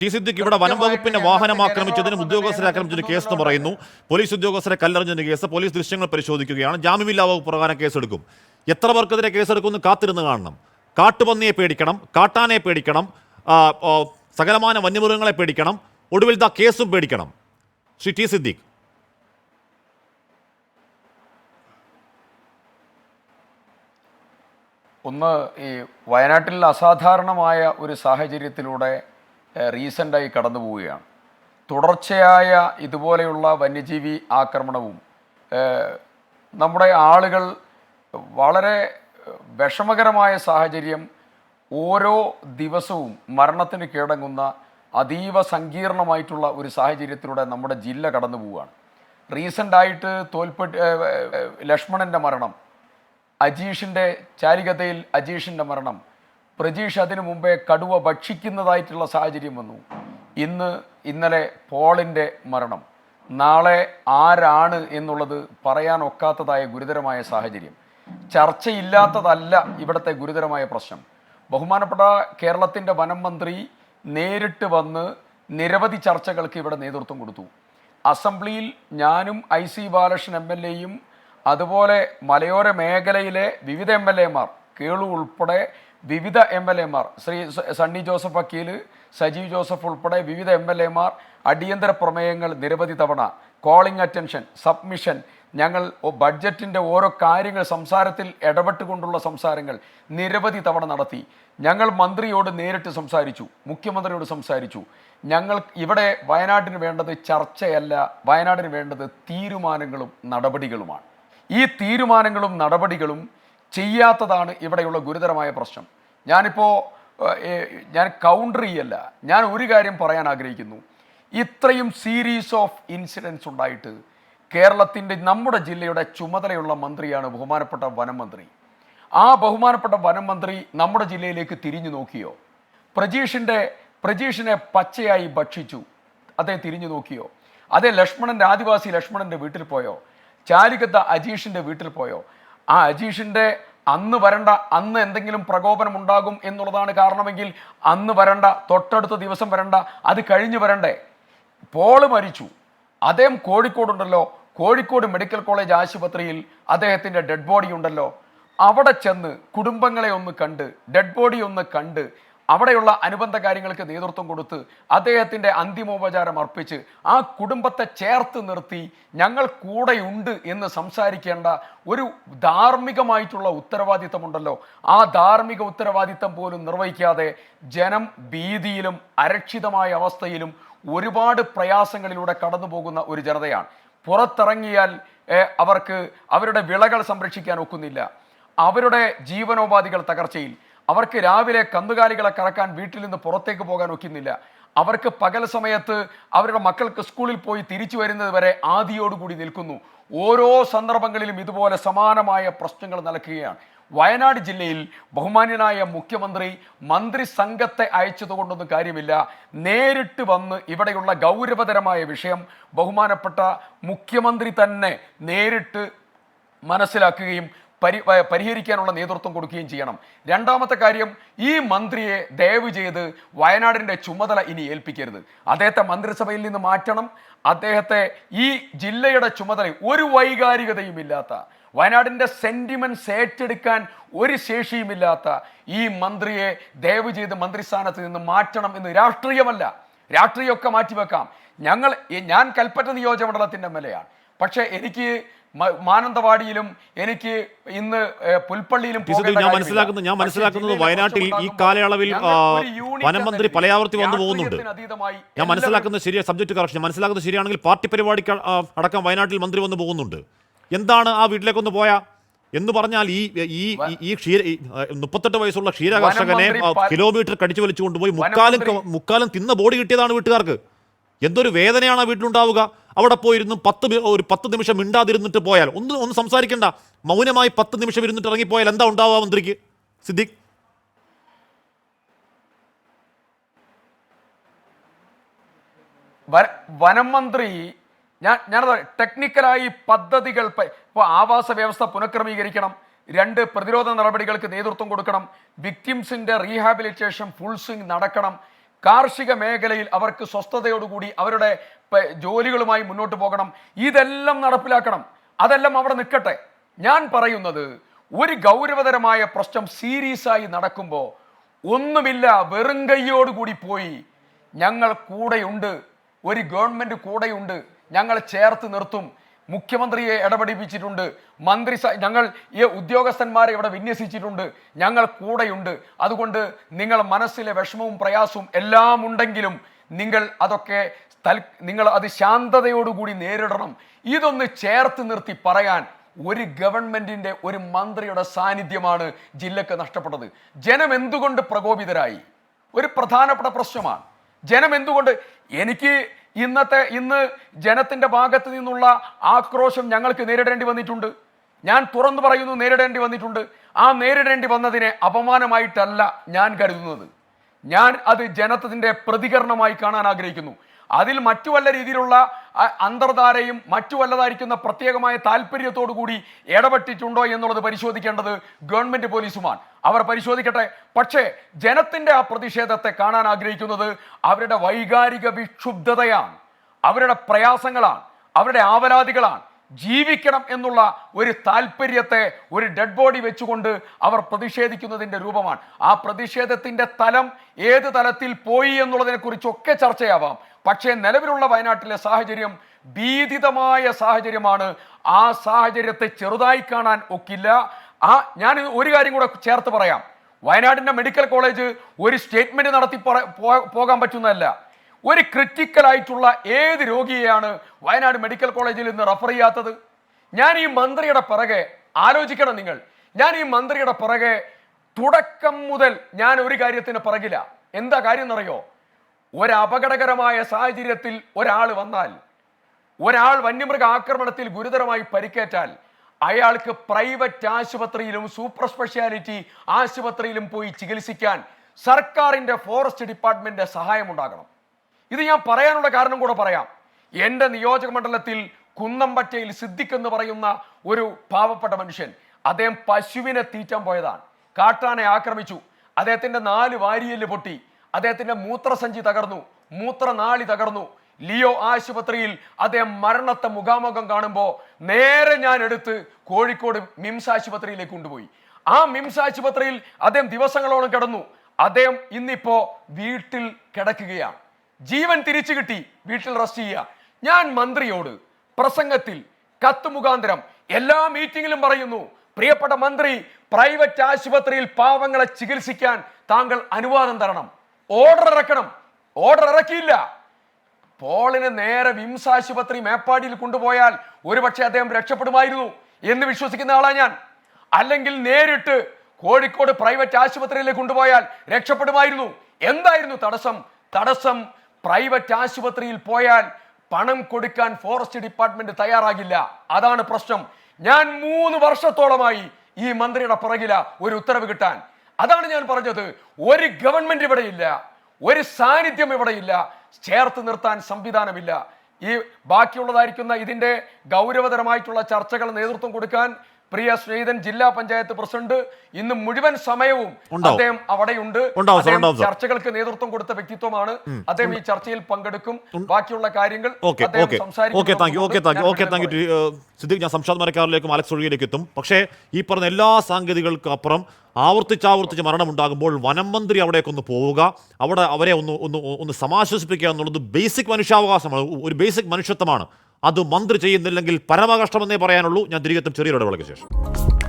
T Siddique ഇവിടെ വനം വകുപ്പിന്റെ വാഹനം ആക്രമിച്ചതിനും ഉദ്യോഗസ്ഥരെ ആക്രമിച്ചതിന് കേസ് എന്ന് പറയുന്നു. പോലീസ് ഉദ്യോഗസ്ഥരെ കല്ലെറിഞ്ഞതിന് കേസ്. പോലീസ് ദൃശ്യങ്ങൾ പരിശോധിക്കുകയാണ്. ജാമ്യമില്ലാ വകുപ്പ് പ്രകാരം കേസെടുക്കും. എത്ര പേർക്കെതിരെ കേസെടുക്കുമെന്ന് കാത്തിരുന്ന് കാണണം. കാട്ടുപന്നിയെ പേടിക്കണം, കാട്ടാനയെ പേടിക്കണം, സകലമാന വന്യമൃഗങ്ങളെ പേടിക്കണം, ഒടുവിൽ ദാ കേസും പേടിക്കണം. ശ്രീ ടി സിദ്ദിഖ്, ഒന്ന്, ഈ വയനാട്ടിൽ അസാധാരണമായ ഒരു സാഹചര്യത്തിലൂടെ റീസെൻ്റായി കടന്നു പോവുകയാണ്. തുടർച്ചയായ ഇതുപോലെയുള്ള വന്യജീവി ആക്രമണവും നമ്മുടെ ആളുകൾ വളരെ വിഷമകരമായ സാഹചര്യം, ഓരോ ദിവസവും മരണത്തിന് കീഴടങ്ങുന്ന അതീവ സങ്കീർണമായിട്ടുള്ള ഒരു സാഹചര്യത്തിലൂടെ നമ്മുടെ ജില്ല കടന്നു പോവുകയാണ്. റീസെൻ്റായിട്ട് ലക്ഷ്മണൻ്റെ മരണം, അജീഷിൻ്റെ ചാരികതയിൽ അജീഷിൻ്റെ മരണം, പ്രജീഷ് അതിനു മുമ്പേ കടുവ ഭക്ഷിക്കുന്നതായിട്ടുള്ള സാഹചര്യം വന്നു. ഇന്നലെ പോളിൻ്റെ മരണം, നാളെ ആരാണ് എന്നുള്ളത് പറയാൻ ഒക്കാത്തതായ ഗുരുതരമായ സാഹചര്യം. ചർച്ചയില്ലാത്തതല്ല ഇവിടുത്തെ ഗുരുതരമായ പ്രശ്നം. ബഹുമാനപ്പെട്ട കേരളത്തിൻ്റെ വനം മന്ത്രി നേരിട്ട് വന്ന് നിരവധി ചർച്ചകൾക്ക് ഇവിടെ നേതൃത്വം കൊടുത്തു. അസംബ്ലിയിൽ ഞാനും IC ബാലകൃഷ്ണൻ MLA-യും അതുപോലെ മലയോര മേഖലയിലെ വിവിധ MLA-മാർ, കേളു ഉൾപ്പെടെ വിവിധ MLA-മാർ, ശ്രീ സണ്ണി ജോസഫ് വക്കീൽ, സജീവ് ജോസഫ് ഉൾപ്പെടെ വിവിധ MLA-മാർ അടിയന്തര പ്രമേയങ്ങൾ നിരവധി തവണ, കോളിംഗ് അറ്റൻഷൻ, സബ്മിഷൻ, ഞങ്ങൾ ബഡ്ജറ്റിൻ്റെ ഓരോ കാര്യങ്ങൾ സംസാരത്തിൽ ഇടപെട്ടുകൊണ്ടുള്ള സംസാരങ്ങൾ നിരവധി തവണ നടത്തി. ഞങ്ങൾ മന്ത്രിയോട് നേരിട്ട് സംസാരിച്ചു, മുഖ്യമന്ത്രിയോട് സംസാരിച്ചു. ഞങ്ങൾ ഇവിടെ വയനാടിന് വേണ്ടത് ചർച്ചയല്ല, വയനാടിന് വേണ്ടത് തീരുമാനങ്ങളും നടപടികളുമാണ്. ഈ തീരുമാനങ്ങളും നടപടികളും ചെയ്യാത്തതാണ് ഇവിടെയുള്ള ഗുരുതരമായ പ്രശ്നം. ഞാൻ കൗണ്ടർ ചെയ്യല്ല, ഞാൻ ഒരു കാര്യം പറയാൻ ആഗ്രഹിക്കുന്നു. ഇത്രയും സീരീസ് ഓഫ് ഇൻസിഡൻസ് ഉണ്ടായിട്ട് കേരളത്തിൻ്റെ, നമ്മുടെ ജില്ലയുടെ ചുമതലയുള്ള മന്ത്രിയാണ് ബഹുമാനപ്പെട്ട വനം മന്ത്രി. ആ ബഹുമാനപ്പെട്ട വനം മന്ത്രി നമ്മുടെ ജില്ലയിലേക്ക് തിരിഞ്ഞു നോക്കിയോ? പ്രജീഷിനെ പച്ചയായി ഭക്ഷിച്ചു, അദ്ദേഹം തിരിഞ്ഞു നോക്കിയോ? അതേ ആദിവാസി ലക്ഷ്മണൻ്റെ വീട്ടിൽ പോയോ? ചാരികത്ത അജീഷിൻ്റെ വീട്ടിൽ പോയോ? ആ അജീഷിൻ്റെ അന്ന് എന്തെങ്കിലും പ്രകോപനം ഉണ്ടാകും എന്നുള്ളതാണ് കാരണമെങ്കിൽ അന്ന് വരണ്ട, തൊട്ടടുത്ത ദിവസം വരണ്ട, അത് കഴിഞ്ഞ് വരണ്ടേ? പോള് മരിച്ചു, അദ്ദേഹം കോഴിക്കോടുണ്ടല്ലോ, കോഴിക്കോട് മെഡിക്കൽ കോളേജ് ആശുപത്രിയിൽ അദ്ദേഹത്തിൻ്റെ ഡെഡ് ബോഡി ഉണ്ടല്ലോ. അവിടെ ചെന്ന് കുടുംബങ്ങളെ ഒന്ന് കണ്ട്, ഡെഡ് ബോഡി ഒന്ന് കണ്ട്, അവിടെയുള്ള അനുബന്ധ കാര്യങ്ങൾക്ക് നേതൃത്വം കൊടുത്ത് അദ്ദേഹത്തിൻ്റെ അന്തിമോപചാരം അർപ്പിച്ച് ആ കുടുംബത്തെ ചേർത്ത് നിർത്തി ഞങ്ങൾ കൂടെയുണ്ട് എന്ന് സംസാരിക്കേണ്ട ഒരു ധാർമ്മികമായിട്ടുള്ള ഉത്തരവാദിത്തമുണ്ടല്ലോ. ആ ധാർമ്മിക ഉത്തരവാദിത്തം പോലും നിർവഹിക്കാതെ ജനം ഭീതിയിലും അരക്ഷിതമായ അവസ്ഥയിലും ഒരുപാട് പ്രയാസങ്ങളിലൂടെ കടന്നു പോകുന്ന ഒരു ജനതയാണ്. പുറത്തിറങ്ങിയാൽ അവർക്ക് അവരുടെ വിളകൾ സംരക്ഷിക്കാൻ ഒക്കുന്നില്ല, അവരുടെ ജീവനോപാധികൾ തകർച്ചയിൽ, അവർക്ക് രാവിലെ കന്നുകാലികളെ കറക്കാൻ വീട്ടിൽ നിന്ന് പുറത്തേക്ക് പോകാൻ ഒക്കുന്നില്ല, അവർക്ക് പകൽ സമയത്ത് അവരുടെ മക്കൾക്ക് സ്കൂളിൽ പോയി തിരിച്ചു വരുന്നത് വരെ ആദിയോടുകൂടി നിൽക്കുന്നു. ഓരോ സന്ദർഭങ്ങളിലും ഇതുപോലെ സമാനമായ പ്രശ്നങ്ങൾ നടക്കുകയാണ്. വയനാട് ജില്ലയിൽ ബഹുമാന്യനായ മുഖ്യമന്ത്രി മന്ത്രി സംഘത്തെ അയച്ചതുകൊണ്ടൊന്നും കാര്യമില്ല. നേരിട്ട് വന്ന് ഇവിടെയുള്ള ഗൗരവതരമായ വിഷയം ബഹുമാനപ്പെട്ട മുഖ്യമന്ത്രി തന്നെ നേരിട്ട് മനസ്സിലാക്കുകയും പരിഹരിക്കാനുള്ള നേതൃത്വം കൊടുക്കുകയും ചെയ്യണം. രണ്ടാമത്തെ കാര്യം, ഈ മന്ത്രിയെ ദയവ് ചെയ്ത് വയനാടിൻ്റെ ചുമതല ഇനി ഏൽപ്പിക്കരുത്. അദ്ദേഹത്തെ മന്ത്രിസഭയിൽ നിന്ന് മാറ്റണം. അദ്ദേഹത്തെ ഈ ജില്ലയുടെ ചുമതല ഒരു വൈകാരികതയുമില്ലാത്ത, വയനാടിൻ്റെ സെൻറ്റിമെൻറ്റ്സ് ഏറ്റെടുക്കാൻ ഒരു ശേഷിയുമില്ലാത്ത ഈ മന്ത്രിയെ ദയവ് ചെയ്ത് മന്ത്രിസ്ഥാനത്ത് നിന്ന് മാറ്റണം. എന്ന് രാഷ്ട്രീയമല്ല, രാഷ്ട്രീയമൊക്കെ മാറ്റിവെക്കാം. ഞാൻ കൽപ്പറ്റ നിയോജകമണ്ഡലത്തിൻ്റെ MLA-യാണ്. പക്ഷേ എനിക്ക് മാനന്തവാടിയിലും എനിക്ക് ഇന്ന് പുൽപ്പള്ളിയിലും ഞാൻ മനസ്സിലാക്കുന്നത് വയനാട്ടിൽ ഈ കാലയളവിൽ വനം മന്ത്രി പലയാവർത്തി വന്നു പോകുന്നുണ്ട്. ഞാൻ മനസ്സിലാക്കുന്നത് ശരിയാണ്, സബ്ജക്ട് കറക്ഷൻ മനസ്സിലാക്കുന്നത് ശരിയാണെങ്കിൽ പാർട്ടി പരിപാടിക്ക് അടക്കം വയനാട്ടിൽ മന്ത്രി വന്നു പോകുന്നുണ്ട്. എന്താണ് ആ വീട്ടിലേക്കൊന്ന് പോയാ എന്ന് പറഞ്ഞാൽ ഈ 38 വയസ്സുള്ള ക്ഷീര കർഷകനെ കിലോമീറ്റർ കടിച്ചു വലിച്ചു കൊണ്ടുപോയി മുക്കാലും തിന്ന ബോഡി കിട്ടിയതാണ് വീട്ടുകാർക്ക്. എന്തൊരു വേദനയാണ് ആ വീട്ടിലുണ്ടാവുക. അവിടെ പോയിരുന്നു 10 നിമിഷം മിണ്ടാതിരുന്നിട്ട് പോയാൽ, ഒന്ന് സംസാരിക്കണ്ട, മൗനമായി 10 നിമിഷം ഇരുന്നിട്ട് ഇറങ്ങിപ്പോയാൽ എന്താ ഉണ്ടാവുക മന്ത്രിക്ക്? സിദ്ദിഖ്, വനം മന്ത്രി ഞാൻ ടെക്നിക്കലായി പദ്ധതികൾ, ഇപ്പോൾ ആവാസ വ്യവസ്ഥ പുനഃക്രമീകരിക്കണം, 2 പ്രതിരോധ നടപടികൾക്ക് നേതൃത്വം കൊടുക്കണം, വിക്ടിംസിൻ്റെ റീഹാബിലിറ്റേഷൻ ഫുൾ സ്വിംഗ് നടക്കണം, കാർഷിക മേഖലയിൽ അവർക്ക് സ്വസ്ഥതയോടുകൂടി അവരുടെ ജോലികളുമായി മുന്നോട്ട് പോകണം. ഇതെല്ലാം നടപ്പിലാക്കണം. അതെല്ലാം അവിടെ നിൽക്കട്ടെ. ഞാൻ പറയുന്നത്, ഒരു ഗൗരവതരമായ പ്രശ്നം സീരിയസായി നടക്കുമ്പോൾ ഒന്നുമില്ല, വെറും കൈയോടുകൂടി പോയി ഞങ്ങൾ കൂടെയുണ്ട്, ഒരു ഗവൺമെന്റ് കൂടെയുണ്ട്, ഞങ്ങൾ ചേർത്ത് നിർത്തും, മുഖ്യമന്ത്രിയെ ഇടപെടിപ്പിച്ചിട്ടുണ്ട്, ഞങ്ങൾ ഈ ഉദ്യോഗസ്ഥന്മാരെ ഇവിടെ വിന്യസിച്ചിട്ടുണ്ട്, ഞങ്ങൾ കൂടെയുണ്ട്, അതുകൊണ്ട് നിങ്ങൾ മനസ്സിലെ വിഷമവും പ്രയാസവും എല്ലാം ഉണ്ടെങ്കിലും നിങ്ങൾ അത് ശാന്തതയോടുകൂടി നേരിടണം. ഇതൊന്ന് ചേർത്ത് നിർത്തി പറയാൻ ഒരു ഗവൺമെന്റിന്റെ, ഒരു മന്ത്രിയുടെ സാന്നിധ്യമാണ് ജില്ലക്ക് നഷ്ടപ്പെട്ടത്. ജനം എന്തുകൊണ്ട് പ്രകോപിതരായി? ഒരു പ്രധാനപ്പെട്ട പ്രശ്നമാണ്. ജനം എന്തുകൊണ്ട്, ഇന്ന് ജനത്തിന്റെ ഭാഗത്ത് നിന്നുള്ള ആക്രോശം ഞങ്ങൾക്ക് നേരിടേണ്ടി വന്നിട്ടുണ്ട്. ഞാൻ തുറന്നു പറയുന്നു, നേരിടേണ്ടി വന്നിട്ടുണ്ട്. ആ നേരിടേണ്ടി വന്നതിനെ അപമാനമായിട്ടല്ല ഞാൻ കരുതുന്നത്. ഞാൻ അത് ജനത്തിന്റെ പ്രതികരണമായി കാണാൻ ആഗ്രഹിക്കുന്നു. അതിൽ മറ്റു വല്ല രീതിയിലുള്ള അന്തർധാരയും മറ്റു വല്ലതായിരിക്കുന്ന പ്രത്യേകമായ താല്പര്യത്തോടു കൂടി ഇടപെട്ടിട്ടുണ്ടോ എന്നുള്ളത് പരിശോധിക്കേണ്ടത് ഗവൺമെന്റ് പോലീസുമാണ്. അവർ പരിശോധിക്കട്ടെ. പക്ഷേ ജനത്തിന്റെ ആ പ്രതിഷേധത്തെ കാണാൻ ആഗ്രഹിക്കുന്നത് അവരുടെ വൈകാരിക വിക്ഷുബ്ധതയാണ്, അവരുടെ പ്രയാസങ്ങളാണ്, അവരുടെ ആവലാതികളാണ്. ജീവിക്കണം എന്നുള്ള ഒരു താല്പര്യത്തെ ഒരു ഡെഡ് ബോഡി വെച്ചുകൊണ്ട് അവർ പ്രതിഷേധിക്കുന്നതിൻ്റെ രൂപമാണ്. ആ പ്രതിഷേധത്തിൻ്റെ തലം ഏത് തലത്തിൽ പോയി എന്നുള്ളതിനെ കുറിച്ചൊക്കെ ചർച്ചയാവാം. പക്ഷേ നിലവിലുള്ള വയനാട്ടിലെ സാഹചര്യം ഭീതിതമായ സാഹചര്യമാണ്. ആ സാഹചര്യത്തെ ചെറുതായി കാണാൻ ഒക്കില്ല. ഞാൻ ഒരു കാര്യം കൂടെ ചേർത്ത് പറയാം. വയനാടിൻ്റെ മെഡിക്കൽ കോളേജ് ഒരു സ്റ്റേറ്റ്മെന്റ് നടത്തി പോകാൻ പറ്റുന്നതല്ല. ഒരു ക്രിറ്റിക്കൽ ആയിട്ടുള്ള ഏത് രോഗിയെയാണ് വയനാട് മെഡിക്കൽ കോളേജിൽ നിന്ന് റെഫർ ചെയ്യാത്തത്? ഞാൻ ഈ മന്ത്രിയുടെ പിറകെ ആലോചിക്കണം നിങ്ങൾ. ഞാൻ ഈ മന്ത്രിയുടെ പിറകെ തുടക്കം മുതൽ ഞാൻ ഒരു കാര്യത്തിന് പിറകില്ല. എന്താ കാര്യം എന്നറിയോ? ഒരു അപകടകരമായ സാഹചര്യത്തിൽ ഒരാൾ വന്നാൽ, ഒരാൾ വന്യമൃഗ ആക്രമണത്തിൽ ഗുരുതരമായി പരിക്കേറ്റാൽ അയാൾക്ക് പ്രൈവറ്റ് ആശുപത്രിയിലും സൂപ്പർ സ്പെഷ്യാലിറ്റി ആശുപത്രിയിലും പോയി ചികിത്സിക്കാൻ സർക്കാരിൻ്റെ ഫോറസ്റ്റ് ഡിപ്പാർട്ട്മെന്റിന്റെ സഹായം ഉണ്ടാകണം. ഇത് ഞാൻ പറയാനുള്ള കാരണം കൂടെ പറയാം. എൻ്റെ നിയോജക മണ്ഡലത്തിൽ കുന്നംപറ്റയിൽ സിദ്ദിഖ് എന്ന് പറയുന്ന ഒരു പാവപ്പെട്ട മനുഷ്യൻ, അദ്ദേഹം പശുവിനെ തീറ്റാൻ പോയതാണ്. കാട്ടാനെ ആക്രമിച്ചു. അദ്ദേഹത്തിന്റെ 4 വാരിയെല്ല് പൊട്ടി. അദ്ദേഹത്തിന്റെ മൂത്രസഞ്ചി തകർന്നു, മൂത്രനാളി തകർന്നു. ലിയോ ആശുപത്രിയിൽ അദ്ദേഹം മരണത്തെ മുഖാമുഖം കാണുമ്പോൾ നേരെ ഞാൻ എടുത്ത് കോഴിക്കോട് മിംസ് ആശുപത്രിയിലേക്ക് കൊണ്ടുപോയി. ആ മിംസ് ആശുപത്രിയിൽ അദ്ദേഹം ദിവസങ്ങളോളം കിടന്നു. അദ്ദേഹം ഇന്നിപ്പോ വീട്ടിൽ കിടക്കുകയാണ്. ജീവൻ തിരിച്ചു കിട്ടി, വീട്ടിൽ റെസ്റ്റ് ചെയ്യുക. ഞാൻ മന്ത്രിയോട് പ്രസംഗത്തിൽ, കത്ത് മുഖാന്തരം, എല്ലാ മീറ്റിംഗിലും പറയുന്നു, പ്രിയപ്പെട്ട മന്ത്രി, പ്രൈവറ്റ് ആശുപത്രിയിൽ പാവങ്ങളെ ചികിത്സിക്കാൻ താങ്കൾ അനുവാദം തരണം, ഓർഡർ ഇറക്കണം. ഓർഡർ ഇറക്കിയില്ല. പോളിനെ നേരെ വിംസ് ആശുപത്രി മേപ്പാടിയിൽ കൊണ്ടുപോയാൽ ഒരുപക്ഷെ അദ്ദേഹം രക്ഷപ്പെടുമായിരുന്നു എന്ന് വിശ്വസിക്കുന്ന ആളാണ് ഞാൻ. അല്ലെങ്കിൽ നേരിട്ട് കോഴിക്കോട് പ്രൈവറ്റ് ആശുപത്രിയിലേക്ക് കൊണ്ടുപോയാൽ രക്ഷപ്പെടുമായിരുന്നു. എന്തായിരുന്നു തടസ്സം? പ്രൈവറ്റ് ആശുപത്രിയിൽ പോയാൽ പണം കൊടുക്കാൻ ഫോറസ്റ്റ് ഡിപ്പാർട്ട്മെന്റ് തയ്യാറാകില്ല. അതാണ് പ്രശ്നം. ഞാൻ 3 വർഷത്തോളമായി ഈ മന്ത്രിയുടെ പിറകില ഒരു ഉത്തരവ് കിട്ടാൻ. അതാണ് ഞാൻ പറഞ്ഞത്. ഒരു ഗവൺമെന്റ് ഇവിടെയില്ല, ഒരു സാന്നിധ്യം ഇവിടെയില്ല, ചേർത്ത് നിർത്താൻ സംവിധാനമില്ല. ഈ ബാക്കിയുള്ളതായിരിക്കുന്ന ഇതിന്റെ ഗൗരവതരമായിട്ടുള്ള ചർച്ചകൾ നേതൃത്വം കൊടുക്കാൻ പ്രിയ ശ്രീധൻ ജില്ലാ പഞ്ചായത്ത് പ്രസിഡന്റ് ഇന്ന് മുഴുവൻ സമയവും അദ്ദേഹം അവിടെയുണ്ട്. ചർച്ചകൾക്ക് നേതൃത്വം കൊടുത്ത വ്യക്തിത്വമാണ്. അദ്ദേഹം ഈ ചർച്ചയിൽ പങ്കെടുക്കും. ബാക്കിയുള്ള കാര്യങ്ങൾ സിദ്ദിഖ്, ഞാൻ സംശാദ് മരക്കാറിലേക്കും അലക്സ് ഒഴിയിലേക്ക് എത്തും. പക്ഷേ ഈ പറഞ്ഞ എല്ലാ സാങ്കേതികൾക്കും അപ്പുറം ആവർത്തിച്ച് മരണമുണ്ടാകുമ്പോൾ വനം മന്ത്രി അവിടേക്കൊന്ന് പോവുക, അവിടെ അവരെ ഒന്ന് സമാശ്വസിപ്പിക്കുക എന്നുള്ളത് ബേസിക് മനുഷ്യാവകാശമാണ്, ഒരു ബേസിക് മനുഷ്യത്വമാണ്. അത് മന്ത്രി ചെയ്യുന്നില്ലെങ്കിൽ പരമകഷ്ടമെന്നേ പറയാനുള്ളൂ. ഞാൻ തിരികെ ചെറിയൊരു ഇടവേളയ്ക്ക് ശേഷം